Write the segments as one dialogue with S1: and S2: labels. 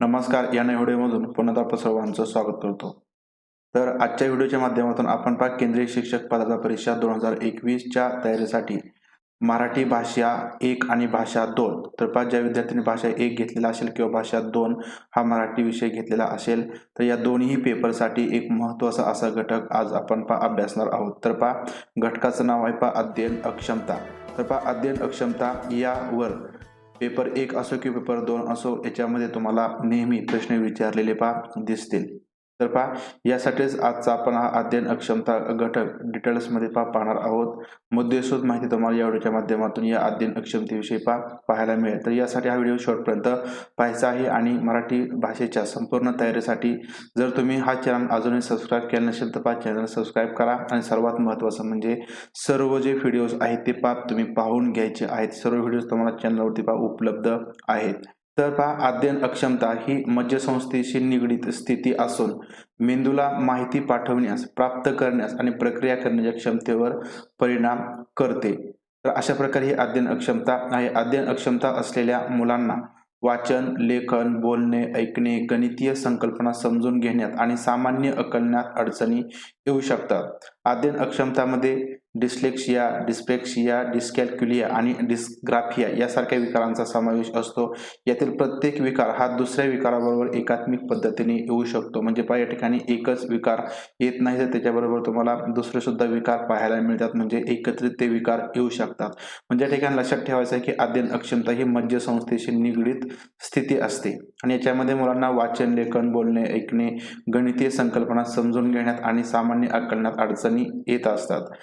S1: नमस्कार. या नव्या व्हिडिओमधून पुन्हा आपलं सर्वांचं स्वागत करतो. तर आजच्या व्हिडिओच्या माध्यमातून आपण केंद्रीय शिक्षक पात्रता परीक्षा 2021च्या तयारीसाठी मराठी भाषा 1 आणि भाषा 2 तर ज्या विद्यार्थ्यांनी भाषा 1 घेतलेला असेल किंवा भाषा 2 हा मराठी विषय घेतलेला असेल तर या दोन्ही पेपरसाठी एक महत्त्वाचा असा घटक आज आपण अभ्यासणार आहोत. तर घटकाचं नाव आहे अध्ययन अक्षमता. तर अध्ययन अक्षमता यावर पेपर 1 असो किंवा पेपर 2 असो याच्यामध्ये तुम्हाला नेहमी प्रश्न विचारलेले दिसतील. तर यासाठीच आजचा आपण हा अध्ययन अक्षमता घटक डिटेल्समध्ये पाहणार आहोत. मुद्देसूद माहिती तुम्हाला या व्हिडिओच्या माध्यमातून या अध्ययन अक्षमतेविषयी पाहायला मिळेल. तर यासाठी हा व्हिडिओ शेवटपर्यंत पाहायचा आहे आणि मराठी भाषेच्या संपूर्ण तयारीसाठी जर तुम्ही हा चॅनल अजूनही सबस्क्राईब केला नसेल तर चॅनल सबस्क्राईब करा आणि सर्वात महत्त्वाचं म्हणजे सर्व जे व्हिडिओज आहेत ते तुम्ही पाहून घ्यायचे आहेत. सर्व व्हिडिओज तुम्हाला चॅनलवरती उपलब्ध आहेत. तर अध्ययन अक्षमता ही मज्जासंस्थेशी निगडीत स्थिती असून मेंदूला माहिती पाठवण्यास, प्राप्त करण्यास आणि प्रक्रिया करण्याच्या क्षमतेवर परिणाम करते. तर अशा प्रकारे ही अध्ययन अक्षमता आहे. अध्ययन अक्षमता असलेल्या मुलांना वाचन, लेखन, बोलणे, ऐकणे, गणितीय संकल्पना समजून घेण्यात आणि सामान्य आकलनात अडचणी येऊ शकतात. अध्ययन अक्षमतामध्ये डिस्लेक्सिया, डिस्पेक्सिया, डिस्कॅल्क्युलिया आणि डिस्ग्राफिया यासारख्या विकारांचा समावेश असतो. यातील प्रत्येक विकार हा दुसऱ्या विकाराबरोबर एकात्मिक पद्धतीने येऊ शकतो. म्हणजे या ठिकाणी एकच विकार येत नाही तर त्याच्याबरोबर तुम्हाला दुसरे सुद्धा विकार पाहायला मिळतात, म्हणजे एकत्रित ते विकार येऊ शकतात. म्हणजे या ठिकाणी लक्षात ठेवायचं आहे की अध्ययन अक्षमता ही मज्जासंस्थेशी निगडीत स्थिती असते आणि याच्यामध्ये मुलांना वाचन, लेखन, बोलणे, ऐकणे, गणितीय संकल्पना समजून घेण्यात आणि सामान्य आकलनात अडचणी येत असतात.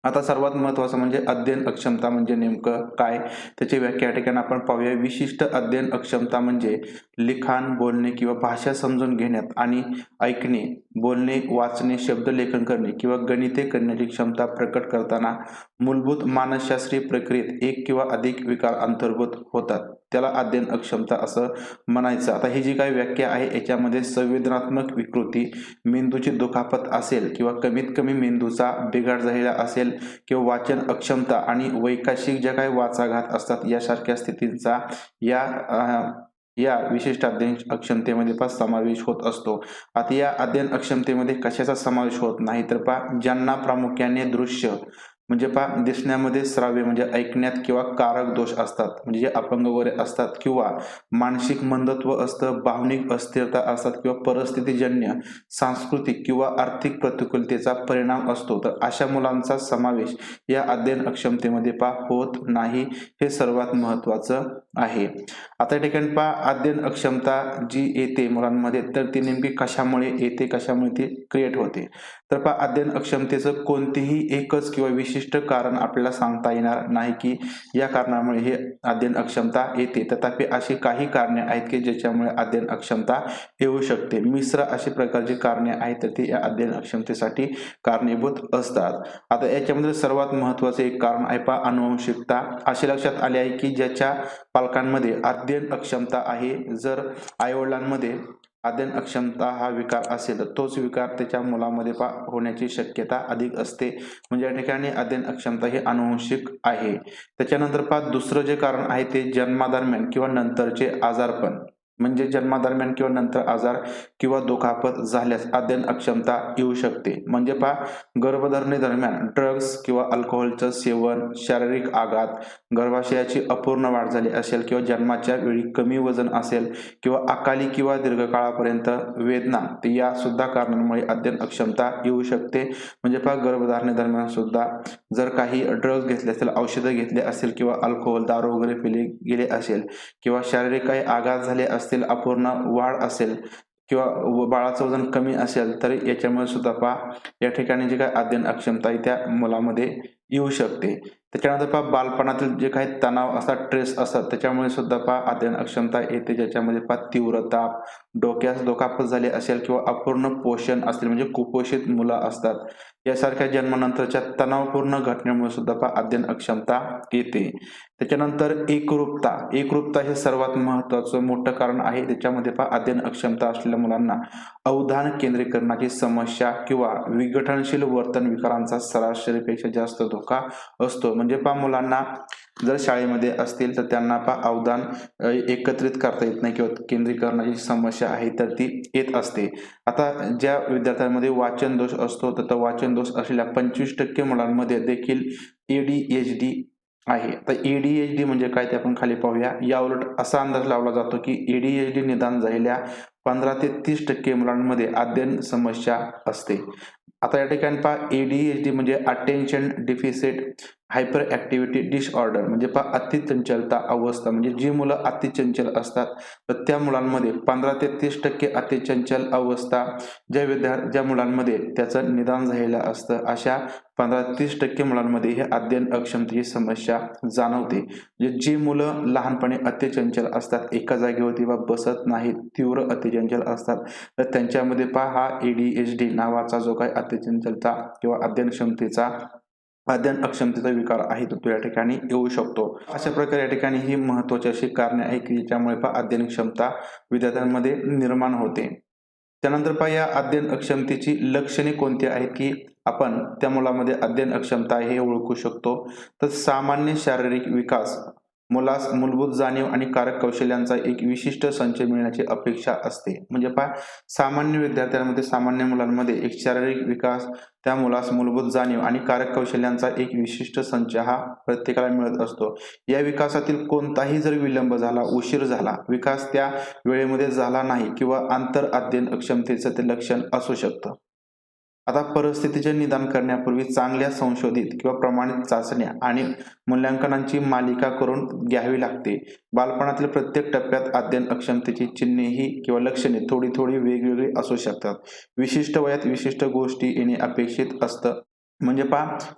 S1: आता सर्वात महत्त्वाचं म्हणजे अध्ययन अक्षमता म्हणजे नेमकं काय, त्याची व्याख्या या ठिकाणी आपण पाहूया. विशिष्ट अध्ययन अक्षमता म्हणजे लिखाण, बोलणे किंवा भाषा समजून घेण्यात आणि ऐकणे, बोलणे, वाचणे, शब्दलेखन करणे किंवा गणिते करण्याची क्षमता प्रकट करताना मूलभूत मानसशास्त्रीय प्रक्रियेत एक किंवा अधिक विकार अंतर्भूत होतात, त्याला अध्ययन अक्षमता असं म्हणायचं. आता ही जी काही व्याख्या आहे याच्यामध्ये संवेदनात्मक विकृती, मेंदूची दुखापत असेल किंवा कमीत कमी मेंदूचा बिघाड झालेला असेल किंवा वाचन अक्षमता आणि वैकल्पिक ज्या काही वाचाघात असतात यासारख्या स्थितींचा या विशिष्ट अध्ययन अक्षमतेमध्ये समावेश होत असतो. आता या अध्ययन अक्षमतेमध्ये कशाचा समावेश होत नाही तर ज्यांना प्रामुख्याने दृश्य म्हणजे दिसण्यामध्ये, श्राव्य म्हणजे ऐकण्यात किंवा कारक दोष असतात, म्हणजे जे अपंग वगैरे असतात किंवा मानसिक मंदत्व असतं, भावनिक अस्थिरता असतात किंवा परिस्थितीजन्य, सांस्कृतिक किंवा आर्थिक प्रतिकूलतेचा परिणाम असतो, तर अशा मुलांचा समावेश या अध्ययन अक्षमतेमध्ये होत नाही. हे सर्वात महत्वाचं आहे. आता या ठिकाणी अध्ययन अक्षमता जी येते मुलांमध्ये तर ती नेमकी कशामुळे येते, कशामुळे ती क्रिएट होते. तर अध्ययन अक्षमतेचं कोणतेही एकच किंवा विशिष्ट कारण आपल्याला सांगता येणार नाही की या कारणामुळे हे अध्ययन अक्षमता येते. तथापि अशी काही कारणे आहेत की ज्याच्यामुळे अध्ययन अक्षमता येऊ शकते. मिश्र अशी प्रकारची कारणे आहेत तर ती या अध्ययन अक्षमतेसाठी कारणीभूत असतात. आता याच्यामध्ये सर्वात महत्वाचं एक कारण आहे अनुवंशिकता. असे लक्षात आले आहे की ज्याच्या पालकांमध्ये अध्ययन अक्षमता आहे, जर आईवडिलांमध्ये अध्ययन अक्षमता हा विकार असेल तर तोच विकार त्याच्या मुलामध्ये होण्याची शक्यता अधिक असते. म्हणजे या ठिकाणी अध्ययन अक्षमता ही अनुवंशिक आहे. त्याच्यानंतर दुसरं जे कारण आहे ते जन्मादरम्यान किंवा नंतरचे आजारपण, म्हणजे जन्मादरम्यान किंवा नंतर आजार किंवा दुखापत झाल्यास अध्ययन अक्षमता येऊ शकते. म्हणजे गर्भधारणे दरम्यान ड्रग्ज किंवा अल्कोहोलचं सेवन, शारीरिक आघात, गर्भाशयाची अपूर्ण वाढ झाली असेल किंवा जन्माच्या वेळी कमी वजन असेल किंवा अकाली किंवा दीर्घकाळापर्यंत वेदना, तर या सुद्धा कारणांमुळे अध्ययन अक्षमता येऊ शकते. म्हणजे गर्भधारणे दरम्यान सुद्धा जर काही ड्रग्ज घेतले असेल, औषधं घेतले असेल किंवा अल्कोहोल, दारू वगैरे पिले गेले असेल किंवा शारीरिक काही आघात झाले असतील, अपूर्ण वाढ असेल किंवा बाळाचं वजन कमी असेल तर याच्यामुळे सुद्धा या ठिकाणी जी काही अध्ययन अक्षमता आहे त्या मुलामध्ये येऊ शकते. त्याच्यानंतर बालपणातील जे काही तणाव असतात, स्ट्रेस असतात, त्याच्यामुळे सुद्धा अध्ययन अक्षमता येते, ज्याच्यामध्ये तीव्र ताप, डोक्यास दुखापत झाली असेल किंवा अपूर्ण पोषण असेल म्हणजे कुपोषित मुलं असतात, यासारख्या जन्मानंतरच्या तणावपूर्ण घटनेमुळे सुद्धा अध्ययन अक्षमता येते. त्याच्यानंतर एकरूपता हे सर्वात महत्वाचं मोठं कारण आहे. त्याच्यामध्ये अध्ययन अक्षमता असलेल्या मुलांना अवधान केंद्रीकरणाची समस्या किंवा विघटनशील वर्तन विकारांचा सरासरीपेक्षा जास्त धोका असतो. म्हणजे मुलांना जर शाळेमध्ये असतील तर त्यांना अवधान एकत्रित करता येत नाही किंवा केंद्रीकरणाची समस्या आहे तर ती येत असते. आता ज्या विद्यार्थ्यांमध्ये वाचन दोष असतो तर तो वाचन दोष असलेल्या 25% मुलांमध्ये देखील ADHD आहे. तर ADHD म्हणजे काय ते आपण खाली पाहूया. याउलट असा अंदाज लावला जातो की ADHD निदान झालेल्या 15 ते 30% मुलांमध्ये अध्ययन समस्या असते. आता या ठिकाणी ADHD म्हणजे attention deficit hyper activity disorder म्हणजे अतिचंचलता अवस्था. म्हणजे जी मुलं अतिचंचल असतात तर त्या मुलांमध्ये 15 ते 30% अतिचंचल अवस्था ज्या मुलांमध्ये त्याचं निदान झालेलं असतं अशा 15-30% मुलांमध्ये हे अध्ययन अक्षमतेची समस्या जाणवते. म्हणजे जी मुलं लहानपणी अतिचंचल असतात, एका जागेवरती बसत नाहीत, तीव्र अतिचंचल असतात, तर त्यांच्यामध्ये हा ADHD नावाचा जो काही अतिचंचलता किंवा अध्ययन अक्षमतेचा विकार आहे तो या ठिकाणी येऊ शकतो. अशा प्रकारे या ठिकाणी ही महत्वाची अशी कारणे आहेत की ज्यामुळे अध्ययन क्षमता विद्यार्थ्यांमध्ये निर्माण होते. त्यानंतर या अध्ययन अक्षमतेची लक्षणे कोणती आहेत की आपण त्या मुलामध्ये अध्ययन अक्षमता आहे हे ओळखू शकतो. तर सामान्य शारीरिक विकास, मुलास मूलभूत जाणीव आणि कारक कौशल्यांचा एक विशिष्ट संच मिळण्याची अपेक्षा असते. म्हणजे सामान्य विद्यार्थ्यांमध्ये, सामान्य मुलांमध्ये एक शारीरिक विकास, त्या मुलास मूलभूत जाणीव आणि कारक कौशल्यांचा एक विशिष्ट संच हा प्रत्येकाला मिळत असतो. या विकासातील कोणताही जर विलंब झाला, उशीर झाला, विकास त्या वेळेमध्ये झाला नाही किंवा आंतर अध्ययन अक्षमतेचं ते लक्षण असू शकतं. आता परिस्थितीचे निदान करण्यापूर्वी चांगल्या संशोधित किंवा प्रमाणित चाचण्या आणि मूल्यांकनांची मालिका करून घ्यावी लागते. बालपणातील प्रत्येक टप्प्यात अध्ययन अक्षमतेची चिन्हे किंवा लक्षणे थोडी थोडी वेगवेगळी असू शकतात. विशिष्ट वयात विशिष्ट गोष्टी येणे अपेक्षित असतं. म्हणजे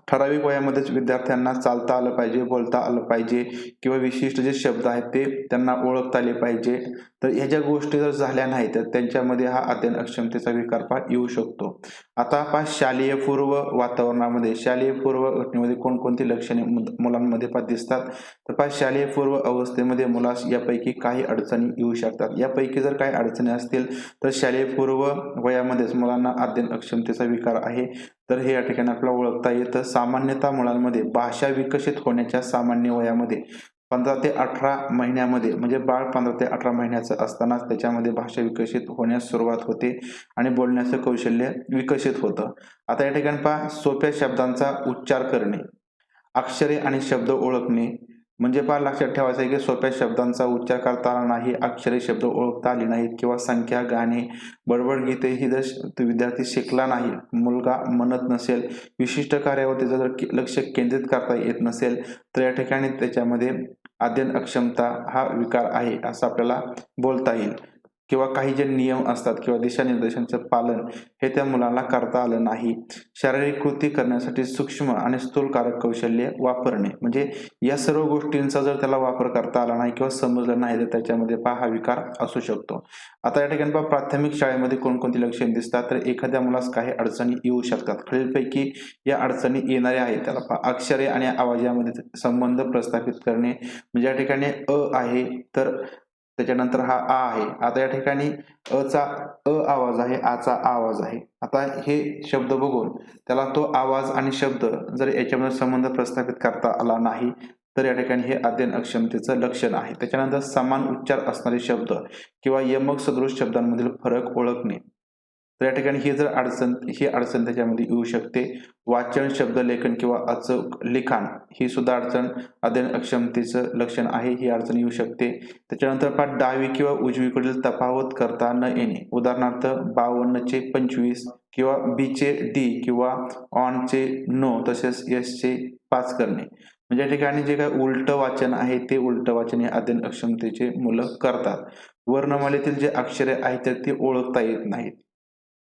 S1: ठराविक वयामध्येच विद्यार्थ्यांना चालता आलं पाहिजे, बोलता आलं पाहिजे किंवा विशिष्ट जे शब्द आहेत ते त्यांना ओळखता आले पाहिजे. तर ह्या ज्या गोष्टी जर झाल्या नाही तर त्यांच्यामध्ये हा अध्ययन अक्षमतेचा विकार येऊ शकतो. आता शालेय पूर्व वातावरणामध्ये, शालेय पूर्व घटनेमध्ये कोणकोणती लक्षणे मुलांमध्ये दिसतात. तर शालेय पूर्व अवस्थेमध्ये मुलास यापैकी काही अडचणी येऊ शकतात. यापैकी जर काही अडचणी असतील तर शालेय पूर्व वयामध्येच मुलांना अध्ययन अक्षमतेचा विकार आहे तर हे या ठिकाणी आपल्याला ओळखता येतं. सामान्यतः मुलांमध्ये भाषा विकसित होण्याच्या सामान्य वयामध्ये 15 ते 18 महिन्यामध्ये, म्हणजे बाळ 15 ते 18 महिन्याचं असतानाच त्याच्यामध्ये भाषा विकसित होण्यास सुरुवात होते आणि बोलण्याचं कौशल्य विकसित होतं. आता या ठिकाणी सोप्या शब्दांचा उच्चार करणे, अक्षरे आणि शब्द ओळखणे. म्हणजे लक्षात ठेवायचं आहे की सोप्या शब्दांचा उच्चार करता आला नाही, अक्षरे शब्द ओळखता आली नाहीत किंवा संख्या, गाणे, बडबड गीते ही जर विद्यार्थी शिकला नाही, मुलगा म्हणत नसेल, विशिष्ट कार्यावरती जर लक्ष केंद्रित करता येत नसेल तर या ठिकाणी त्याच्यामध्ये अध्ययन अक्षमता हा विकार आहे असं आपल्याला बोलता येईल. किंवा काही जे नियम असतात किंवा दिशानिर्देशांचं पालन हे त्या मुलाला करता आलं नाही. शारीरिक कृती करण्यासाठी सूक्ष्म आणि स्थूलकारक कौशल्य वापरणे, म्हणजे या सर्व गोष्टींचा जर त्याला वापर करता आला नाही किंवा समजलं नाही तर त्याच्यामध्ये हा विकार असू शकतो. आता या ठिकाणी प्राथमिक शाळेमध्ये कोणकोणती लक्षणे दिसतात तर एखाद्या मुलास काही अडचणी येऊ शकतात. खालीलपैकी या अडचणी येणाऱ्या आहेत. त्याला अक्षरे आणि आवाजामध्ये संबंध प्रस्थापित करणे, म्हणजे या ठिकाणी आहे तर त्याच्यानंतर हा आ आहे. आता या ठिकाणी अ आवाज आहे, आचा आवाज आहे. आता हे शब्द बघून त्याला तो आवाज आणि शब्द जर याच्यामध्ये संबंध प्रस्थापित करता आला नाही तर या ठिकाणी हे अध्ययन अक्षमतेचं लक्षण आहे. त्याच्यानंतर समान उच्चार असणारे शब्द किंवा यमक सदृश शब्दांमधील फरक ओळखणे, तर या ठिकाणी ही अडचण त्याच्यामध्ये येऊ शकते. वाचन, शब्दलेखन किंवा अचूक लिखाण ही सुद्धा अडचण अध्ययन अक्षमतेचं लक्षण आहे, ही अडचण येऊ शकते. त्याच्यानंतर डावी किंवा उजवीकडील तफावत करता न येणे, उदाहरणार्थ 52चे 25 किंवा बीचे डी किंवा ऑनचे नो तसेच एसचे 5 करणे. म्हणजे या ठिकाणी जे काही उलट वाचन आहे ते उलट वाचन हे अध्ययन अक्षमतेचे मुलं करतात. वर्णमालेतील जे अक्षरे आहेत तर ती ओळखता येत नाहीत.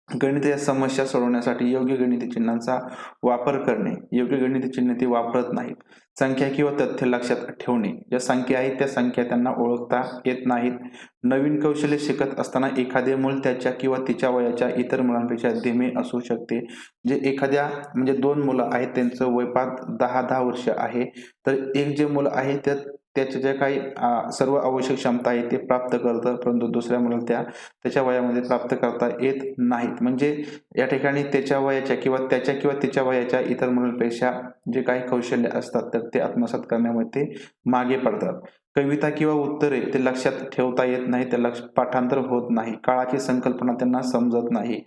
S1: गणितीय समस्या सोडवण्यासाठी योग्य गणिती चिन्हांचा वापर करणे, योग्य गणिती चिन्ह ते वापरत नाहीत. संख्या किंवा तथ्य लक्षात ठेवणे, ज्या संख्या आहेत त्या संख्या त्यांना ओळखता येत नाहीत. नवीन कौशल्य शिकत असताना एखादे मूल त्याच्या किंवा तिच्या वयाच्या इतर मुलांपेक्षा धीमे असू शकते. म्हणजे 2 मुलं आहेत त्यांचं वय 10-10 वर्ष आहे तर एक जे मुलं आहे त्यात त्याच्या ज्या काही सर्व आवश्यक क्षमता आहेत ते प्राप्त करतं, परंतु दुसऱ्या मुलाला त्याच्या वयामध्ये प्राप्त करता येत नाहीत. म्हणजे या ठिकाणी त्याच्या वयाच्या किंवा तिच्या वयाच्या इतर मुलांपेक्षा जे काही कौशल्य असतात तर ते आत्मसात करण्यामध्ये मागे पडतात. कविता किंवा उत्तरे ते लक्षात ठेवता येत नाही, ते पाठांतर होत नाही, काळाची संकल्पना त्यांना समजत नाही,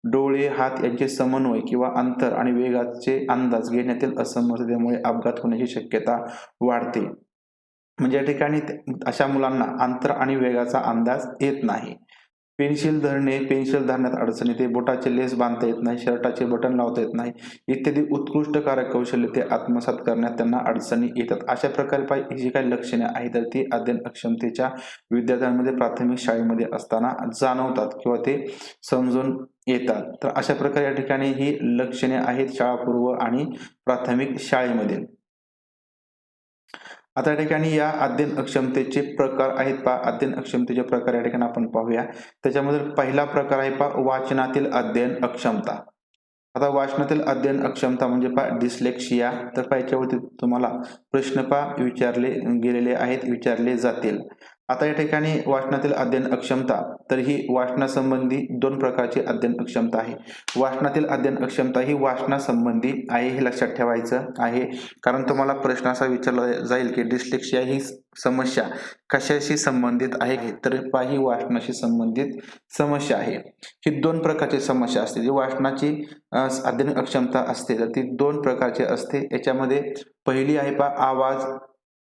S1: डोळे हात यांचे समन्वय किंवा अंतर आणि वेगाचे अंदाज घेण्यातील असमर्थतेमुळे अपघात होण्याची शक्यता वाढते. म्हणजे या ठिकाणी अशा मुलांना अंतर आणि वेगाचा अंदाज येत नाही. पेन्सिल धरण्यात अडचण येते, बोटाचे लेस बांधता येत नाही, शर्टाचे बटन लावता येत नाही, इत्यादी उत्कृष्ट कार्यकौशल्य ते आत्मसात करण्यात त्यांना अडचणी येतात. अशा प्रकारे ही जी काही लक्षणे आहेत तर ती अध्ययन अक्षमतेच्या विद्यार्थ्यांमध्ये प्राथमिक शाळेमध्ये असताना जाणवतात किंवा ते समजून येतात. तर अशा प्रकारे या ठिकाणी ही लक्षणे आहेत शाळापूर्व आणि प्राथमिक शाळेमध्ये. आता या ठिकाणी या अध्ययन अक्षमतेचे प्रकार आहेत अध्ययन अक्षमतेचे प्रकार या ठिकाणी आपण पाहूया. त्याच्यामध्ये पहिला प्रकार आहे वाचनातील अध्ययन अक्षमता. आता वाचनातील अध्ययन अक्षमता म्हणजे डिस्लेक्सिया. तर याच्यावरती तुम्हाला प्रश्न विचारले गेलेले आहेत, विचारले जातील. आता या ठिकाणी वाचनातील अध्ययन अक्षमता तर ही वाचनासंबंधी 2 प्रकारची अध्ययन अक्षमता आहे. वाचनातील अध्ययन अक्षमता ही वाचनासंबंधी आहे हे लक्षात ठेवायचं आहे, कारण तुम्हाला प्रश्न असा विचारला जाईल की डिस्लेक्सिया ही समस्या कशाशी संबंधित आहे, तर ही वाचनाशी संबंधित समस्या आहे. ही 2 प्रकारची समस्या असते. जी वाचनाची अध्ययन अक्षमता असते तर ती 2 प्रकारची असते. याच्यामध्ये पहिली आहे आवाज,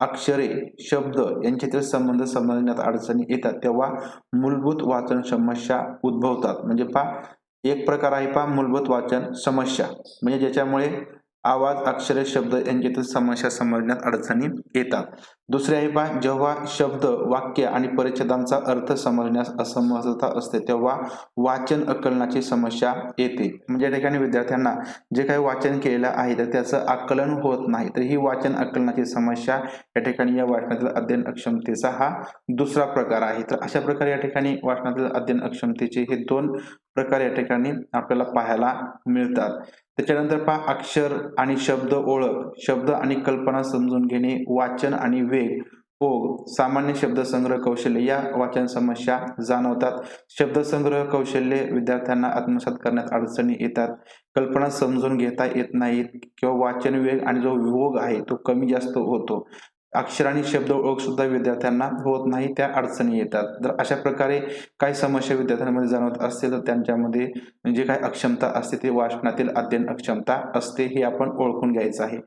S1: अक्षरे, शब्द यांच्यातील संबंध समजण्यात अडचणी येतात तेव्हा मूलभूत वाचन समस्या उद्भवतात. म्हणजे एक प्रकार आहे मूलभूत वाचन समस्या, म्हणजे ज्याच्यामुळे आवाज, अक्षरे, शब्द यांच्यातील समस्या समजण्यात अडचणी येतात. दुसरे आहे जेव्हा शब्द, वाक्य आणि परिच्छेदांचा अर्थ समजण्यास असमर्थता असते तेव्हा वाचन आकलनाची समस्या येते. म्हणजे या ठिकाणी विद्यार्थ्यांना जे काही वाचन केलेलं आहे तर त्याचं आकलन होत नाही, तर ही वाचन आकलनाची समस्या या ठिकाणी या वाचनातील अध्ययन अक्षमतेचा हा दुसरा प्रकार आहे. तर अशा प्रकारे या ठिकाणी वाचनातील अध्ययन अक्षमतेचे हे 2 प्रकार या ठिकाणी आपल्याला पाहायला मिळतात. त्याच्यानंतर अक्षर आणि शब्द ओळख, शब्द आणि कल्पना समजून घेणे, वाचन आणि वेग, ओघ, सामान्य शब्दसंग्रह कौशल्य या वाचन समस्या जाणवतात. शब्दसंग्रह कौशल्य विद्यार्थ्यांना आत्मसात करण्यात अडचणी येतात. कल्पना समजून घेता येत नाहीत किंवा वाचन वेग आणि जो ओघ आहे तो कमी जास्त होतो. अक्षर आणि शब्द ओळख सुद्धा विद्यार्थ्यांना होत नाही, त्या अडचणी येतात. जर अशा प्रकारे काही समस्या विद्यार्थ्यांमध्ये जाणवत असतील तर त्यांच्यामध्ये जे काही अक्षमता असते ते वाचनातील अध्ययन अक्षमता असते, हे आपण ओळखून घ्यायचं आहे.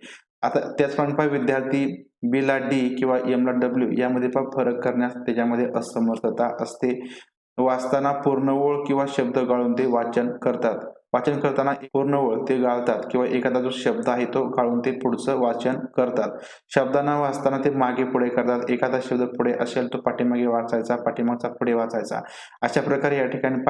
S1: आता त्याचप्रमाणे विद्यार्थी बी ला डी किंवा एम ला डब्ल्यू यामध्ये फरक करण्यास त्याच्यामध्ये असमर्थता असते. वाचताना पूर्ण ओळ किंवा शब्द गाळून ते वाचन करतात. वाचन करताना पूर्ण ओळ ते गाळतात किंवा एखादा जो शब्द आहे तो गाळून ते पुढचं वाचन करतात. शब्दांना वाचताना ते मागे पुढे करतात. एखादा शब्द पुढे असेल तो पाठीमागे वाचायचा, पाठीमागचा पुढे वाचायचा. अशा प्रकारे या ठिकाणी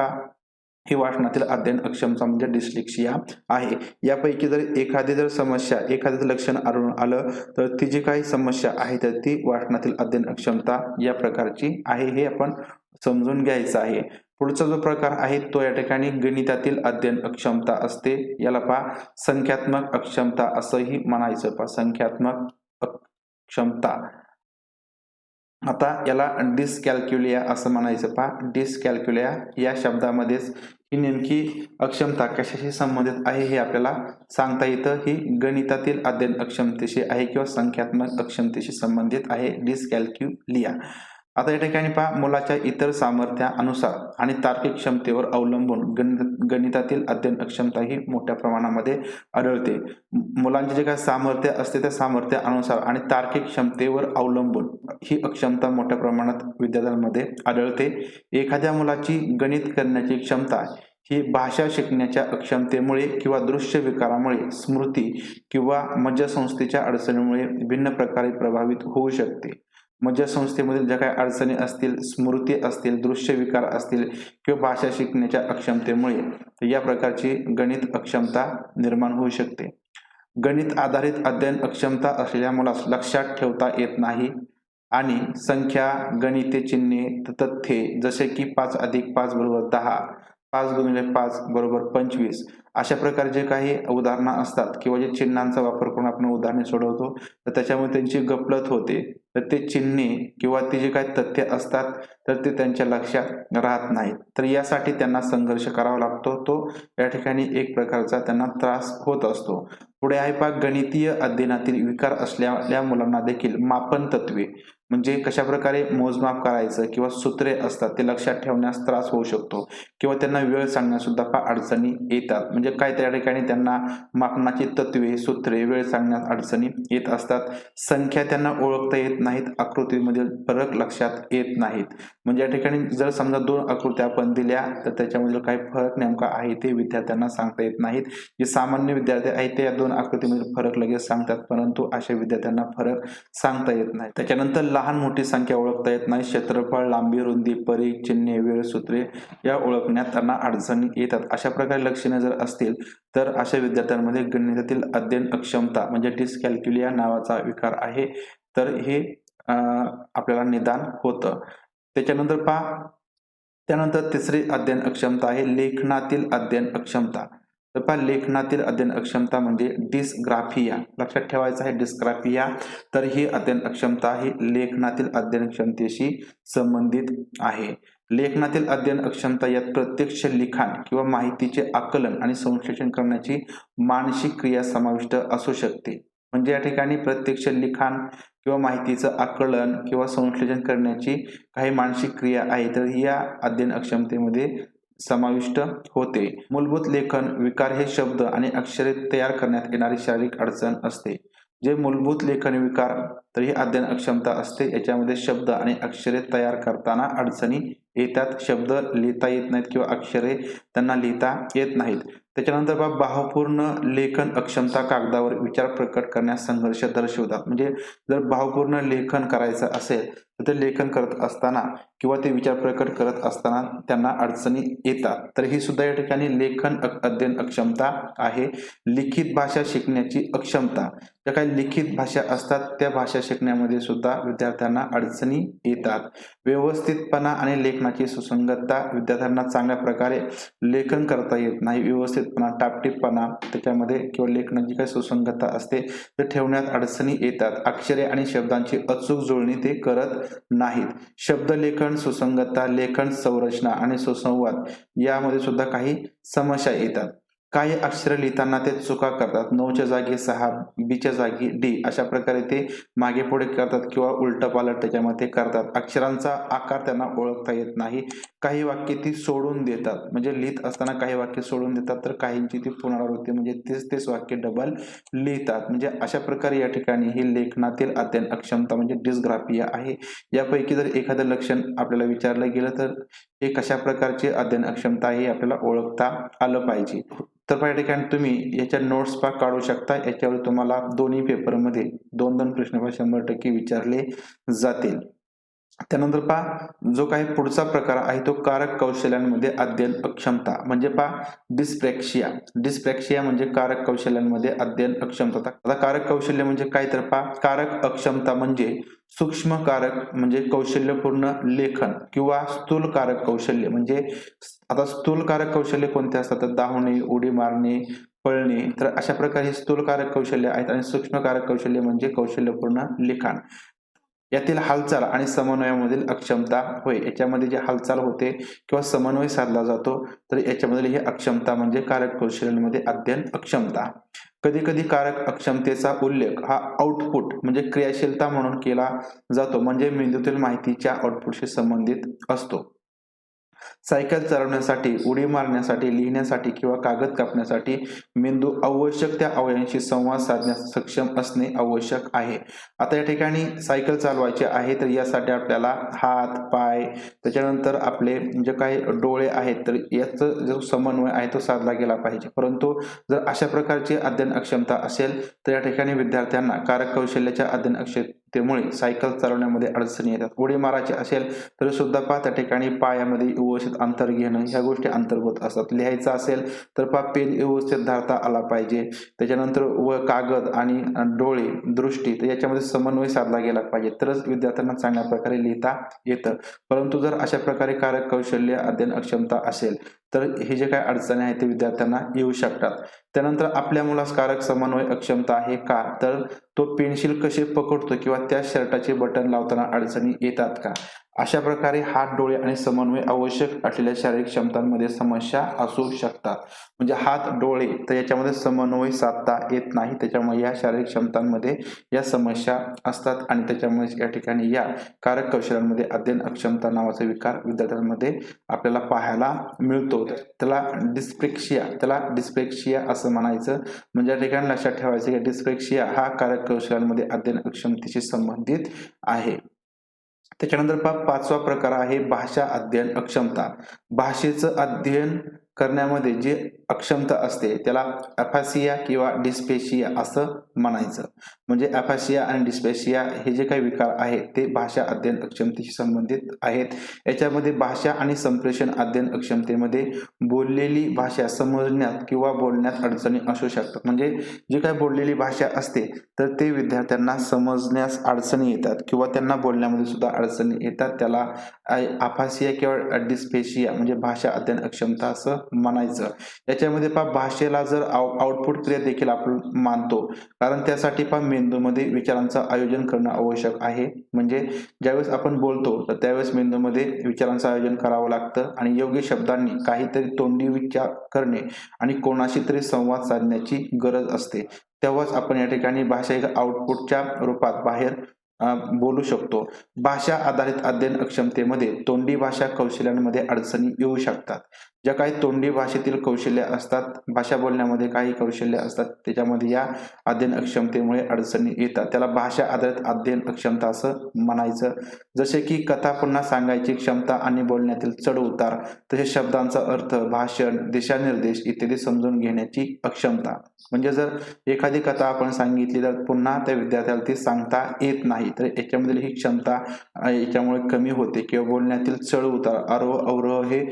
S1: ही वाचनातील अध्ययन अक्षमता म्हणजे डिस्लेक्सिया आहे. यापैकी जर एखादी समस्या, एखादं लक्षण आढळून आलं तर ती जी काही समस्या आहे तर ती वाचनातील अध्ययन अक्षमता या प्रकारची आहे, हे आपण समजून घ्यायचं आहे. पुढचा जो प्रकार आहे तो या ठिकाणी गणितातील अध्ययन अक्षमता असते. याला संख्यात्मक अक्षमता असंही म्हणायचं. संख्यात्मक अक्षमता. आता याला डिस्कॅल्क्युलिया असं म्हणायचं. डिस्कॅल्क्युलिया या शब्दामध्येच ही नेमकी अक्षमता कशाशी संबंधित आहे हे आपल्याला सांगता येतं. ही गणितातील अध्ययन अक्षमतेशी आहे किंवा संख्यात्मक अक्षमतेशी संबंधित आहे डिस्कॅल्क्युलिया. आता या ठिकाणी मुलाच्या इतर सामर्थ्यानुसार आणि तार्किक क्षमतेवर अवलंबून गणितातील अध्ययन अक्षमता ही मोठ्या प्रमाणामध्ये आढळते. मुलांचे जे काही सामर्थ्य असते त्या सामर्थ्यानुसार आणि तार्किक क्षमतेवर अवलंबून ही अक्षमता मोठ्या प्रमाणात विद्यार्थ्यांमध्ये आढळते. एखाद्या मुलाची गणित करण्याची क्षमता ही भाषा शिकण्याच्या अक्षमतेमुळे किंवा दृश्य विकारामुळे, स्मृती किंवा मज्जासंस्थेच्या अडचणीमुळे भिन्न प्रकारे प्रभावित होऊ शकते. मज्जासंस्थेमधील ज्या काही अडचणी असतील, स्मृती असतील, दृश्य विकार असतील किंवा भाषा शिकण्याच्या अक्षमतेमुळे या प्रकारची गणित अक्षमता निर्माण होऊ शकते. गणित आधारित अध्ययन अक्षमता असलेल्या मुलास लक्षात ठेवता येत नाही आणि संख्या, गणिते, चिन्हे, तथ्ये जसे की 5+5 = 10, 5x5 = 25 अशा प्रकारे जे काही उदाहरणं असतात किंवा जे चिन्हांचा वापर करून आपण उदाहरणे सोडवतो तर त्याच्यामुळे त्यांची गफलत होते. तर ते चिन्हे किंवा ते जे काही तथ्य असतात तर ते त्यांच्या लक्षात राहत नाहीत. तर यासाठी त्यांना संघर्ष करावा लागतो. तो या ठिकाणी एक प्रकारचा त्यांना त्रास होत असतो. पुढे आहे पहा, गणितीय अध्ययनातील विकार असलेल्या मुलांना देखील मापन तत्वे म्हणजे कशा प्रकारे मोजमाप करायचं किंवा सूत्रे असतात ते लक्षात ठेवण्यास त्रास होऊ शकतो किंवा त्यांना वेळ सांगण्यास सुद्धा अडचणी येतात. म्हणजे काय, त्या ठिकाणी त्यांना मापनाची तत्वे, सूत्रे, वेळ सांगण्यास अडचणी येत असतात. संख्या त्यांना ओळखता येत नाहीत, आकृतीमधील फरक लक्षात येत नाहीत. म्हणजे या ठिकाणी जर समजा 2 आकृत्या आपण दिल्या तर त्याच्यामधील काही फरक नेमका आहे ते विद्यार्थ्यांना सांगता येत नाहीत. जे सामान्य विद्यार्थी आहेत ते या 2 आकृतीमधील फरक लगेच सांगतात, परंतु अशा विद्यार्थ्यांना फरक सांगता येत नाही. त्याच्यानंतर लहान मोठी संख्या ओळखता येत नाही, क्षेत्रफळ, लांबी, रुंदी, परिघ, चिन्हे, वेळ, सूत्रे या ओळखण्यात त्यांना अडचणी येतात. अशा प्रकारे लक्षणे जर असतील तर अशा विद्यार्थ्यांमध्ये गणितातील अध्ययन अक्षमता म्हणजे डिस्कॅल्क्युलिया नावाचा विकार आहे. तर हे आपल्याला निदान होतं. त्याच्यानंतर त्यानंतर तिसरी अध्ययन अक्षमता आहे लेखनातील अध्ययन अक्षमता. तर लेखनातील अध्ययन अक्षमता म्हणजे डिस्ग्राफिया. लक्षात ठेवायचं आहे डिस्ग्राफिया. तर ही अध्ययन अक्षमता ही लेखनातील अध्ययन क्षमतेशी संबंधित आहे. लेखनातील अध्ययन अक्षमता यात प्रत्यक्ष लिखाण किंवा माहितीचे आकलन आणि संश्लेषण करण्याची मानसिक क्रिया समाविष्ट असू शकते. म्हणजे या ठिकाणी प्रत्यक्ष लिखाण किंवा माहितीचं आकलन किंवा संश्लेषण करण्याची काही मानसिक क्रिया आहे तर या अध्ययन अक्षमतेमध्ये समाविष्ट होते. मूलभूत लेखन विकार हे शब्द आणि अक्षरे तयार करण्यात येणारी शारीरिक अडचण असते. जे मूलभूत लेखन विकार तर ही अध्ययन अक्षमता असते. याच्यामध्ये शब्द आणि अक्षरे तयार करताना अडचणी येतात. शब्द लिहिता येत नाहीत किंवा अक्षरे त्यांना लिहिता येत नाहीत. त्याच्यानंतर भावपूर्ण लेखन अक्षमता कागदावर विचार प्रकट करण्यास संघर्ष दर्शवतात. म्हणजे जर भावपूर्ण लेखन करायचं असेल तर ते लेखन करत असताना किंवा ते विचार प्रकट करत असताना त्यांना अडचणी येतात. तर ही सुद्धा या ठिकाणी लेखन अध्ययन अक्षमता आहे. लिखित भाषा शिकण्याची अक्षमता. ज्या काही लिखित भाषा असतात त्या भाषा शिकण्यामध्ये सुद्धा विद्यार्थ्यांना अडचणी येतात. व्यवस्थितपणा आणि लेखनाची सुसंगतता. विद्यार्थ्यांना चांगल्या प्रकारे लेखन करता येत नाही. व्यवस्थितपणा, टापटीपणा त्याच्यामध्ये किंवा लेखनाची काही सुसंगतता असते ते ठेवण्यात अडचणी येतात. अक्षरे आणि शब्दांची अचूक जुळणी ते करत नाहीत. शब्दलेखन, सुसंगतता, लेखन संरचना आणि सुसंवाद यामध्ये सुद्धा काही समस्या येतात. काही अक्षर लिहिताना ते चुका करतात. 9च्या जागी 6, बीच्या जागी डी अशा प्रकारे ते मागे पुढे करतात किंवा उलटपालट त्याच्यामध्ये करतात. अक्षरांचा आकार त्यांना ओळखता येत नाही. काही वाक्य ती सोडून देतात. म्हणजे लिहित असताना काही वाक्य सोडून देतात तर काहींची ती पुनरावृत्ती म्हणजे तेच वाक्य डबल लिहितात. म्हणजे अशा प्रकारे या ठिकाणी ही लेखनातील अध्ययन अक्षमता म्हणजे डिस्ग्राफिया आहे. यापैकी जर एखादं लक्षण आपल्याला विचारलं गेलं तर हे कशा प्रकारचे अध्ययन अक्षमता आहे हे आपल्याला ओळखता आलं पाहिजे. तर या ठिकाणी तुम्ही याच्या नोट्स काढू शकता. याच्यावर तुम्हाला दोन्ही पेपरमध्ये 2-2 प्रश्न 100% विचारले जातील. त्यानंतर जो काही पुढचा प्रकार आहे तो कारक कौशल्यांमध्ये अध्ययन अक्षमता म्हणजे डिस्प्रॅक्सिया. डिस्प्रॅक्सिया म्हणजे कारक कौशल्यांमध्ये अध्ययन अक्षमता. आता कारक कौशल्य म्हणजे काय तर कारक अक्षमता म्हणजे सूक्ष्म कारक म्हणजे कौशल्यपूर्ण लेखन किंवा स्थूल कारक कौशल्य म्हणजे आता स्थूल कारक कौशल्य कोणते असतात तर धावणे, उडी मारणे, पळणे. तर अशा प्रकारे स्थूल कारक कौशल्य आहेत आणि सूक्ष्म कारक कौशल्य म्हणजे कौशल्यपूर्ण लिखाण. यातील हालचाल आणि समन्वयामधील अक्षमता होय. याच्यामध्ये जे हालचाल होते किंवा समन्वय साधला जातो तर याच्यामधील ही अक्षमता म्हणजे कारक कौशल्यांमध्ये अध्ययन अक्षमता. कधी कधी कारक अक्षमतेचा उल्लेख हा आउटपुट म्हणजे क्रियाशीलता म्हणून केला जातो. म्हणजे मेंदूतील माहितीच्या आउटपुटशी संबंधित असतो. सायकल चालवण्यासाठी, उडी मारण्यासाठी, लिहिण्यासाठी किंवा कागद कापण्यासाठी मेंदू आवश्यक त्या अवयवांशी संवाद साधण्यास सक्षम असणे आवश्यक आहे. आता या ठिकाणी सायकल चालवायची आहे तर यासाठी आपल्याला हात, पाय त्याच्यानंतर आपले जे काही डोळे आहेत तर याचा जो समन्वय आहे तो साधला गेला पाहिजे. परंतु जर अशा प्रकारची अध्ययन अक्षमता असेल तर या ठिकाणी विद्यार्थ्यांना कारक कौशल्याच्या अध्ययन अक्षमतेमुळे सायकल चालवण्यामध्ये अडचणी येतात. उडी मारायची असेल तर सुद्धा त्या ठिकाणी पायामध्ये व्यवस्थित अंतर घेणं ह्या गोष्टी अंतर्गत असतात. लिहायचं असेल तर पेन व्यवस्थित धरता आला पाहिजे. त्याच्यानंतर कागद आणि डोळे, दृष्टी तर याच्यामध्ये समन्वय साधला गेला पाहिजे तरच विद्यार्थ्यांना चांगल्या प्रकारे लिहिता येतं. परंतु जर अशा प्रकारे कारक कौशल्य अध्ययन अक्षमता असेल तर हे जे काही अडचणी आहेत ते विद्यार्थ्यांना येऊ शकतात. त्यानंतर आपल्या मुलास कारक समन्वय अक्षमता आहे का? तर तो पेन्सिल कसे पकडतो किंवा त्या शर्टाचे बटन लावताना अडचणी येतात का? अशा प्रकारे हात, डोळे आणि समन्वय आवश्यक असलेल्या शारीरिक क्षमतांमध्ये समस्या असू शकतात. म्हणजे हात, डोळे तर याच्यामध्ये समन्वय साधता येत नाही. त्याच्यामुळे या शारीरिक क्षमतांमध्ये या समस्या असतात आणि त्याच्यामुळे या ठिकाणी या कारक कौशल्यांमध्ये अध्ययन अक्षमता नावाचा विकार विद्यार्थ्यांमध्ये आपल्याला पाहायला मिळतो. त्याला डिस्प्रेक्शिया असं म्हणायचं. म्हणजे या ठिकाणी लक्षात ठेवायचं की डिस्प्रेक्शिया हा कारक कौशल्यांमध्ये अध्ययन अक्षमतेशी संबंधित आहे. त्याच्यानंतर पाचवा प्रकार आहे भाषा अध्ययन अक्षमता. भाषेचं अध्ययन करण्यामध्ये जे अक्षमता असते त्याला अफासिया किंवा डिस्पेशिया असं म्हणायचं. म्हणजे अफासिया आणि डिस्पेशिया हे जे काही विकार आहेत ते भाषा अध्ययन अक्षमतेशी संबंधित आहेत. याच्यामध्ये भाषा आणि संप्रेषण अध्ययन अक्षमतेमध्ये बोललेली भाषा समजण्यात किंवा बोलण्यात अडचणी असू शकतात. म्हणजे जी काही बोललेली भाषा असते तर ते विद्यार्थ्यांना समजण्यास अडचणी येतात किंवा त्यांना बोलण्यामध्ये सुद्धा अडचणी येतात. त्याला अफासिया किंवा डिस्पेशिया म्हणजे भाषा अध्ययन अक्षमता असं म्हणायचं. याच्यामध्ये भाषेला जर आउटपुट क्रिया देखील आपण मानतो, कारण त्यासाठी मेंदूमध्ये विचारांचं आयोजन करणं आवश्यक आहे. म्हणजे ज्यावेळेस आपण बोलतो तर त्यावेळेस मेंदूमध्ये विचारांचं आयोजन करावं लागतं आणि योग्य शब्दांनी काहीतरी तोंडी विचार करणे आणि कोणाशी तरी संवाद साधण्याची गरज असते. तेव्हाच आपण या ठिकाणी भाषा एक आउटपुटच्या रूपात बाहेर बोलू शकतो. भाषा आधारित अध्ययन अक्षमतेमध्ये तोंडी भाषा कौशल्यांमध्ये अडचणी येऊ शकतात. ज्या काही तोंडी भाषेतील कौशल्य असतात, भाषा बोलण्यामध्ये काही कौशल्य असतात, त्याच्यामध्ये या अध्ययन अक्षमतेमुळे अडचणी येतात. त्याला भाषा आधारित अध्ययन अक्षमता असं म्हणायचं. जसे की कथा पुन्हा सांगायची क्षमता आणि बोलण्यातील चढ उतार, तसेच शब्दांचा अर्थ, भाषण, दिशानिर्देश इत्यादी समजून घेण्याची अक्षमता. म्हणजे जर एखादी कथा आपण सांगितली तर पुन्हा त्या विद्यार्थ्याला ती सांगता येत नाही, तर याच्यामधील ही क्षमता याच्यामुळे कमी होते किंवा बोलण्यातील चढ उतार, आरोह अवरोह हे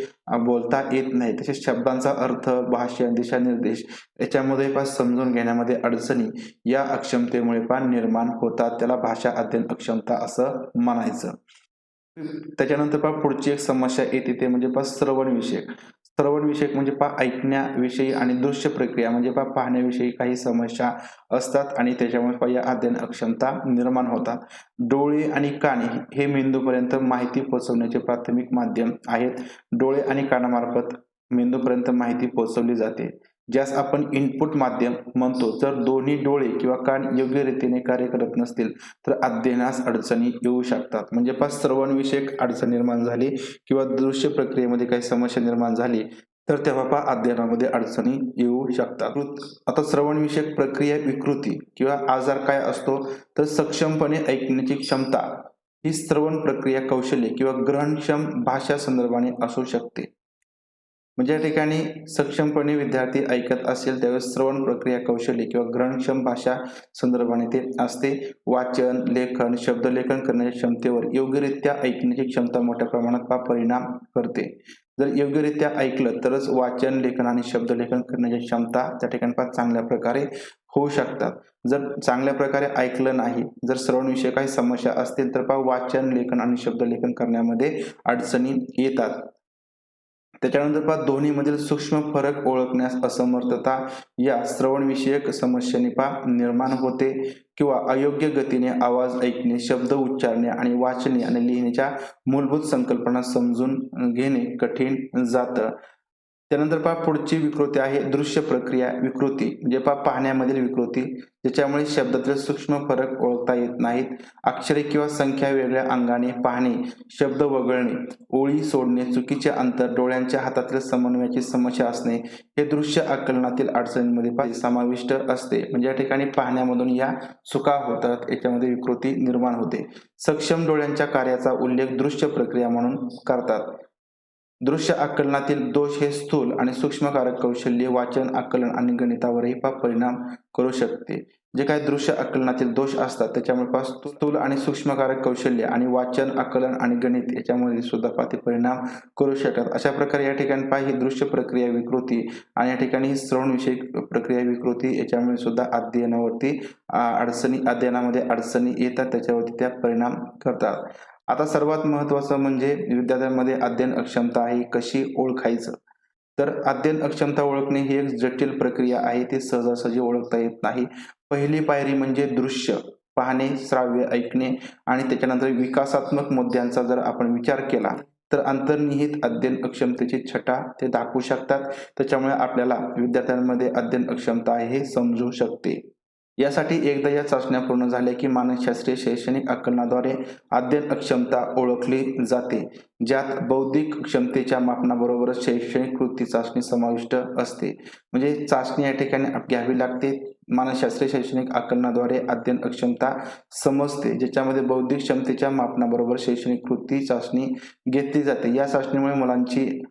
S1: बोलता येत नाही. तसेच शब्दांचा अर्थ, भाषण, दिशानिर्देश याच्यामध्ये समजून घेण्यामध्ये अडचणी या अक्षमतेमुळे निर्माण होतात. त्याला भाषा अध्ययन अक्षमता असं म्हणायचं. त्याच्यानंतर पुढची एक समस्या येते ते म्हणजे श्रवण विषयक. श्रवण विषयक म्हणजे ऐकण्याविषयी आणि दृश्य प्रक्रिया म्हणजे पाहण्याविषयी काही समस्या असतात आणि त्याच्यामुळे या अध्ययन अक्षमता निर्माण होतात. डोळे आणि कान हे मेंदूपर्यंत माहिती पोहोचवण्याचे प्राथमिक माध्यम आहेत. डोळे आणि कानामार्फत मेंदूपर्यंत माहिती पोहोचवली जाते, ज्यास आपण इनपुट माध्यम म्हणतो. जर दोन्ही डोळे किंवा कान योग्य रीतीने कार्य करत नसतील तर अध्ययनास अडचणी येऊ शकतात. म्हणजे श्रवणविषयक अडचण निर्माण झाली किंवा दृश्य प्रक्रियेमध्ये काही समस्या निर्माण झाली तर तेव्हा अध्ययनामध्ये अडचणी येऊ शकतात. आता श्रवणविषयक प्रक्रिया विकृती किंवा आजार काय असतो तर सक्षमपणे ऐकण्याची क्षमता ही श्रवण प्रक्रिया कौशल्य किंवा ग्रहणक्षम भाषा संदर्भाने असू शकते. म्हणजे या ठिकाणी सक्षमपणे विद्यार्थी ऐकत असेल त्यावेळेस श्रवण प्रक्रिया कौशल्य किंवा ग्रहणक्षम भाषा संदर्भाने ते असते. वाचन, लेखन, शब्दलेखन करण्याच्या क्षमतेवर योग्यरित्या ऐकण्याची क्षमता मोठ्या प्रमाणात परिणाम करते. जर योग्यरित्या ऐकलं तरच वाचन, लेखन आणि शब्दलेखन करण्याची क्षमता त्या ठिकाणी चांगल्या प्रकारे होऊ शकतात. जर चांगल्या प्रकारे ऐकलं नाही, जर श्रवण विषयी काही समस्या असतील तर वाचन, लेखन आणि शब्दलेखन करण्यामध्ये अडचणी येतात. त्याच्यानंतर ध्वनीमधील सूक्ष्म फरक ओळखण्यास असमर्थता या श्रवणविषयक समस्येने निर्माण होते किंवा अयोग्य गतीने आवाज ऐकणे, शब्द उच्चारणे आणि वाचणे आणि लिहिण्याच्या मूलभूत संकल्पना समजून घेणे कठीण जातं. त्यानंतर पुढची विकृती आहे दृश्य प्रक्रिया विकृती म्हणजे पाहण्यामधील विकृती, ज्याच्यामुळे शब्दातील सूक्ष्म फरक ओळखता येत नाहीत. अक्षरे किंवा संख्या वेगळ्या अंगाने पाहणे, शब्द वगळणे, ओळी सोडणे, चुकीचे अंतर, डोळ्यांच्या हातातील समन्वयाची समस्या असणे हे दृश्य आकलनातील अडचणींमध्ये समाविष्ट असते. म्हणजे या ठिकाणी पाहण्यामधून या चुका होतात, याच्यामध्ये विकृती निर्माण होते. सक्षम डोळ्यांच्या कार्याचा उल्लेख दृश्य प्रक्रिया म्हणून करतात. दृश्य आकलनातील दोष हे स्थूल आणि सूक्ष्म कारक कौशल्य, वाचन, आकलन आणि गणितावरही परिणाम करू शकते. जे काही दृश्य आकलनातील दोष असतात त्याच्यामुळे स्थूल आणि सूक्ष्म कारक कौशल्य आणि वाचन, आकलन आणि गणित याच्यामध्ये सुद्धा ते परिणाम करू शकतात. अशा प्रकारे या ठिकाणी ही दृश्य प्रक्रिया विकृती आणि या ठिकाणी ही श्रवणविषयक प्रक्रिया विकृती याच्यामुळे सुद्धा अध्ययनामध्ये अडचणी येतात, त्याच्यावरती त्या परिणाम करतात. आता सर्वात महत्त्वाचं म्हणजे विद्यार्थ्यांमध्ये अध्ययन अक्षमता ही कशी ओळखायचं. तर अध्ययन अक्षमता ओळखणे ही एक जटिल प्रक्रिया आहे, ती सहजासहजी ओळखता येत नाही. पहिली पायरी म्हणजे दृश्य पाहणे, श्राव्य ऐकणे आणि त्याच्यानंतर विकासात्मक मुद्द्यांचा जर आपण विचार केला तर अंतर्निहित अध्ययन अक्षमतेची छटा ते दाखवू शकतात. त्याच्यामुळे आपल्याला विद्यार्थ्यांमध्ये अध्ययन अक्षमता आहे हे समजू शकते. यासाठी एकदा या चाचण्या पूर्ण झाल्या की मानसशास्त्रीय शैक्षणिक आकलनाद्वारे अध्ययन अक्षमता ओळखली जाते, ज्यात बौद्धिक क्षमतेच्या मापनाबरोबरच शैक्षणिक कृती चाचणी समाविष्ट असते. म्हणजे चाचणी या ठिकाणी घ्यावी लागते. मानसशास्त्रीय शैक्षणिक आकलनाद्वारे अध्ययन अक्षमता समजते, ज्याच्यामध्ये बौद्धिक क्षमतेच्या मापनाबरोबर शैक्षणिक कृती चाचणी घेतली जाते. या चाचणीमुळे मुलांची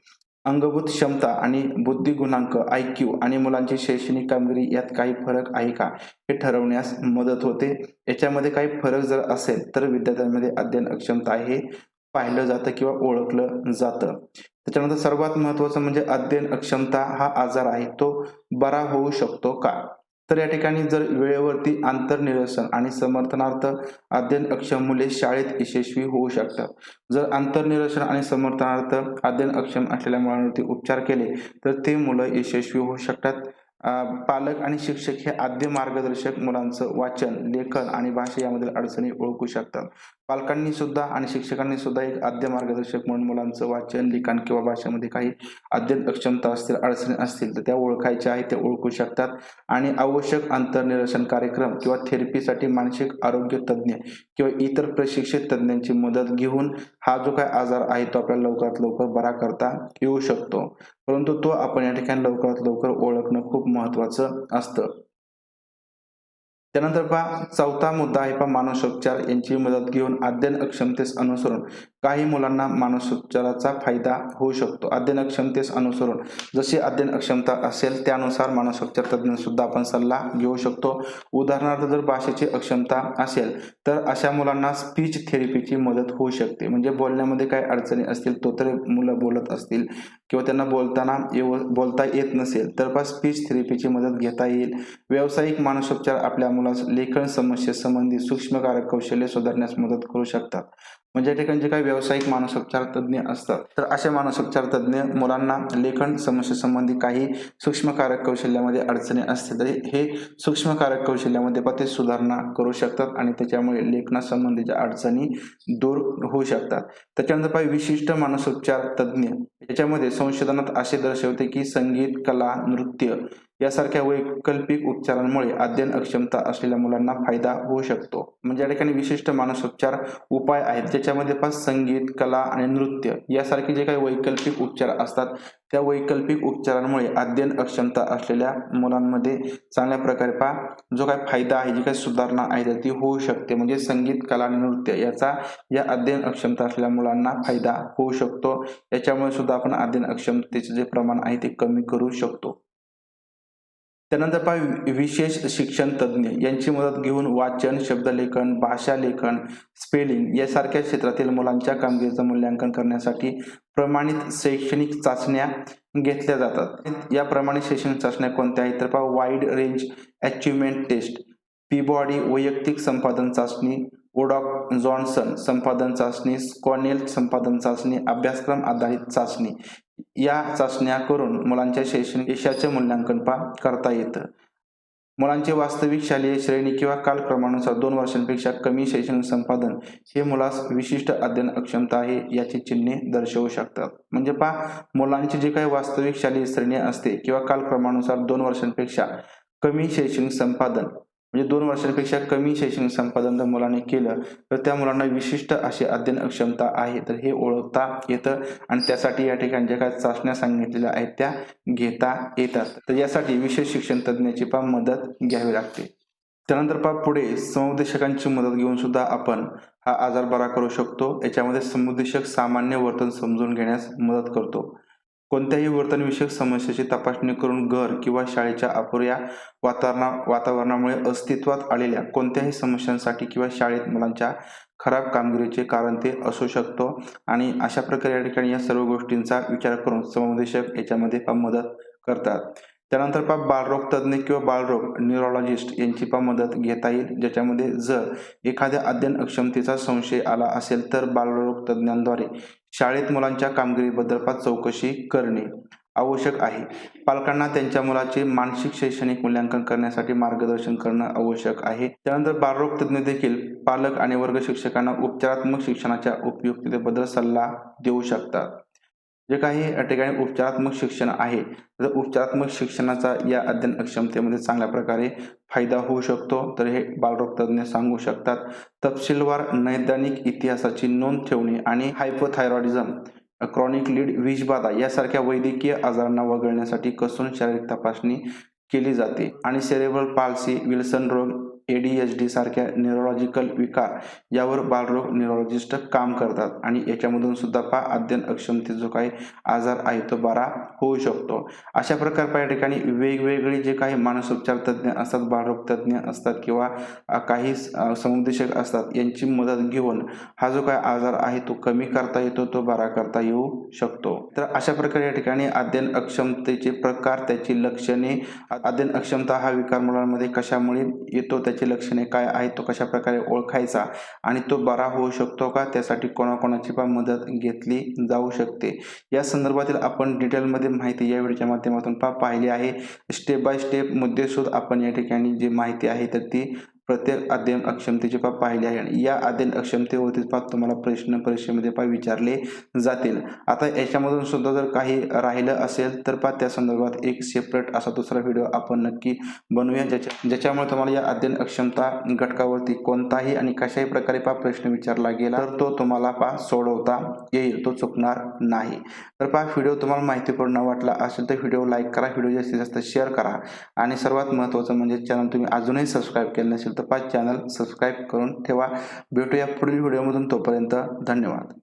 S1: अंगभूत क्षमता आणि बुद्धी गुणांक IQ आणि मुलांची शैक्षणिक कामगिरी यात काही फरक आहे का हे ठरवण्यास मदत होते. याच्यामध्ये काही फरक जर असेल तर विद्यार्थ्यांमध्ये अध्ययन अक्षमता आहे पाहिलं जातं किंवा ओळखलं जातं. त्याच्यानंतर सर्वात महत्त्वाचं म्हणजे अध्ययन अक्षमता हा आजार आहे, तो बरा होऊ शकतो का? तर या ठिकाणी जर वेळेवरती अंतर्निरसन आणि समर्थनार्थ अध्ययन अक्षम मुले शाळेत यशस्वी होऊ शकतात. जर अंतर्निरसन आणि समर्थनार्थ अध्ययन अक्षम असलेल्या मुलांवरती उपचार केले तर ते मुलं यशस्वी होऊ शकतात. पालक आणि शिक्षक हे आद्य मार्गदर्शक मुलांचं वाचन, लेखन आणि भाषा यामधील अडचणी ओळखू शकतात. पालकांनी सुद्धा आणि शिक्षकांनी सुद्धा एक आद्य मार्गदर्शक म्हणून मुलांचं वाचन, लिखाण किंवा भाषेमध्ये काही अध्ययन अक्षमता असतील, अडचणी असतील तर त्या ओळखायच्या आहेत, त्या ओळखू शकतात. आणि आवश्यक अंतर्निरसन कार्यक्रम किंवा थेरपीसाठी मानसिक आरोग्य तज्ज्ञ किंवा इतर प्रशिक्षित तज्ज्ञांची मदत घेऊन हा जो काही आजार आहे तो आपल्याला लवकरात लवकर बरा करता येऊ शकतो. परंतु तो आपण या ठिकाणी लवकरात लवकर ओळखणं खूप महत्त्वाचं असतं. त्यानंतर पहा चौथा मुद्दा आहे पहा मानसोपचार यांची मदत घेऊन अध्ययन अक्षमतेस अनुसरून काही मुलांना मानसोपचाराचा फायदा होऊ शकतो. अध्ययन अक्षमतेस अनुसरून जशी अध्ययन अक्षमता असेल त्यानुसार मानसोपचार तज्ज्ञ सुद्धा आपण सल्ला घेऊ शकतो. उदाहरणार्थ जर भाषेची अक्षमता असेल तर अशा मुलांना स्पीच थेरपीची मदत होऊ शकते. म्हणजे बोलण्यामध्ये काही अडचणी असतील, तोतरे मुलं बोलत असतील किंवा त्यांना बोलता येत नसेल तर पहा स्पीच थेरपीची मदत घेता येईल. व्यावसायिक मानसोपचार आपल्या मुलास लेखन समस्येसंबंधी सूक्ष्म कौशल्य सुधारण्यास मदत करू शकतात. म्हणजे या ठिकाणी जे काही व्यावसायिक मानसोपचार तज्ज्ञ असतात तर असे मानसोपचार तज्ज्ञ मुलांना लेखन समस्येसंबंधी काही सूक्ष्म कौशल्यामध्ये अडचणी असतील तरी हे सूक्ष्म कौशल्यामध्ये ते सुधारणा करू शकतात आणि त्याच्यामुळे लेखनासंबंधीच्या अडचणी दूर होऊ शकतात. त्याच्यानंतर काही विशिष्ट मानसोपचार तज्ज्ञ याच्यामध्ये संशोधनात असे दर्शवते की संगीत, कला, नृत्य यासारख्या वैकल्पिक उपचारांमुळे अध्ययन अक्षमता असलेल्या मुलांना फायदा होऊ शकतो. म्हणजे या ठिकाणी विशिष्ट मानसोपचार उपाय आहेत ज्याच्यामध्ये पण संगीत, कला आणि नृत्य यासारखे जे काही वैकल्पिक उपचार असतात त्या वैकल्पिक उपचारांमुळे अध्ययन अक्षमता असलेल्या मुलांमध्ये चांगल्या प्रकारे जो काही फायदा आहे, जी काही सुधारणा आहे ती होऊ शकते. म्हणजे संगीत, कला आणि नृत्य याचा या अध्ययन अक्षमता असलेल्या मुलांना फायदा होऊ शकतो. याच्यामुळे सुद्धा आपण अध्ययन अक्षमतेचे जे प्रमाण आहे ते कमी करू शकतो. त्यानंतर विशेष शिक्षण तज्ज्ञ यांची मदत घेऊन वाचन, शब्दलेखन, भाषा लेखन, स्पेलिंग यासारख्या क्षेत्रातील मुलांच्या कामगिरीचं मूल्यांकन करण्यासाठी प्रमाणित शैक्षणिक चाचण्या घेतल्या जातात. या प्रमाणित शैक्षणिक चाचण्या कोणत्या आहेत तर wide range achievement test, Peabody वैयक्तिक संपादन चाचणी, ओडॉक जॉन्सन संपादन चाचणी, स्कॉनेल संपादन चाचणी, अभ्यासक्रम आधारित चाचणी या चाचण्या करून मुलांच्या शैक्षणिक यशाचे मूल्यांकन करता येतं. मुलांचे वास्तविक शालेय श्रेणी किंवा कालक्रमानुसार 2 वर्षांपेक्षा कमी शैक्षणिक संपादन हे मुलास विशिष्ट अध्ययन अक्षमता आहे याची चिन्हे दर्शवू शकतात. म्हणजे मुलांची जी काही वास्तविक शालेय श्रेणी असते किंवा कालक्रमानुसार 2 वर्षांपेक्षा कमी शैक्षणिक संपादन म्हणजे 2 वर्षांपेक्षा कमी शैक्षणिक संपादन जर मुलाने केलं तर त्या मुलांना विशिष्ट अशी अध्ययन अक्षमता आहे तर हे ओळखता येतं आणि त्यासाठी या ठिकाणी ज्या काही चाचण्या सांगितलेल्या आहेत त्या घेता येतात. तर यासाठी विशेष शिक्षण तज्ज्ञाची मदत घ्यावी लागते. त्यानंतर पुढे समुपदेशकांची मदत घेऊन सुद्धा आपण हा आजार बरा करू शकतो. याच्यामध्ये समुपदेशक सामान्य वर्तन समजून घेण्यास मदत करतो. कोणत्याही वर्तनविषयक समस्येची तपासणी करून घर किंवा शाळेच्या अपुऱ्या वातावरणामुळे अस्तित्वात आलेल्या कोणत्याही समस्यांसाठी किंवा शाळेत मुलांच्या खराब कामगिरीचे कारण ते असू शकतो आणि अशा प्रकारे या ठिकाणी या सर्व गोष्टींचा विचार करून समुपदेशक याच्यामध्ये मदत करतात. त्यानंतर बालरोग तज्ज्ञ किंवा बालरोग न्यूरोलॉजिस्ट यांची मदत घेता येईल, ज्याच्यामध्ये जर एखाद्या अध्ययन अक्षमतेचा संशय आला असेल तर बालरोग तज्ज्ञांद्वारे शाळेत मुलांच्या कामगिरीबद्दल चौकशी करणे आवश्यक आहे. पालकांना त्यांच्या मुलाचे मानसिक शैक्षणिक मूल्यांकन करण्यासाठी मार्गदर्शन करणं आवश्यक आहे. त्यानंतर बालरोग तज्ज्ञ देखील पालक आणि वर्ग शिक्षकांना उपचारात्मक शिक्षणाच्या उपयुक्ततेबद्दल सल्ला देऊ शकतात. जे काही या ठिकाणी उपचारात्मक शिक्षण आहे, तर उपचारात्मक शिक्षणाचा या अध्ययन अक्षमतेमध्ये चांगल्या प्रकारे फायदा होऊ शकतो, तर हे बालरोग तज्ज्ञ सांगू शकतात. तपशीलवार नैदानिक इतिहासाची नोंद ठेवणे आणि हायपोथायरॉइडिझम, क्रॉनिक लीड विषबाधा यासारख्या वैद्यकीय आजारांना वगळण्यासाठी कसून शारीरिक तपासणी केली जाते आणि सेरेब्रल पाल्सी, विल्सन रोग, ADHD सारख्या न्यूरोलॉजिकल विकार यावर बालरोग न्यूरोलॉजिस्ट काम करतात आणि याच्यामधून सुद्धा अध्ययन अक्षमते जो काही आजार आहे तो बरा होऊ शकतो. अशा प्रकारे या ठिकाणी वेगवेगळे जे काही मानसोपचार तज्ज्ञ असतात, बालरोग तज्ज्ञ असतात किंवा काही समुपदेशक असतात, यांची मदत घेऊन हा जो काही आजार आहे तो कमी करता येतो, तो बरा करता येऊ शकतो. तर अशा प्रकारे या ठिकाणी अध्ययन अक्षमतेचे प्रकार, त्याची लक्षणे, अध्ययन अक्षमता हा विकार मुलांमध्ये कशामुळे येतो, त्याची लक्षणे काय आहेत, तो कशा प्रकारे ओळखायचा आणि तो बरा होऊ शकतो का, त्यासाठी कोणाकोणाची मदत घेतली जाऊ शकते, या संदर्भातील आपण डिटेलमध्ये माहिती या व्हिडिओच्या माध्यमातून पाहिली आहे. स्टेप बाय स्टेप मुद्देसूद आपण या ठिकाणी जी माहिती आहे तर ती प्रत्येक अध्ययन अक्षमतेचे पाहिले आहे आणि या अध्ययन अक्षमतेवरतीच तुम्हाला प्रश्न परीक्षेमध्ये विचारले जातील. आता याच्यामधून सुद्धा जर काही राहिलं असेल तर त्या संदर्भात एक सेपरेट असा दुसरा व्हिडिओ आपण नक्की बनवूया, ज्याच्यामुळे तुम्हाला या अध्ययन अक्षमता घटकावरती कोणताही आणि कशाही प्रकारे प्रश्न विचारला गेला तर तो तुम्हाला सोडवता येईल, तो चुकणार नाही. तर व्हिडिओ तुम्हाला माहितीपूर्ण वाटला असेल तर व्हिडिओ लाईक करा, व्हिडिओ जास्तीत जास्त शेअर करा आणि सर्वात महत्त्वाचं म्हणजे चॅनल तुम्ही अजूनही सबस्क्राईब केलं नसेल तर चॅनल सबस्क्राईब करून ठेवा. भेटूया पुढील व्हिडिओमधून, तोपर्यंत धन्यवाद.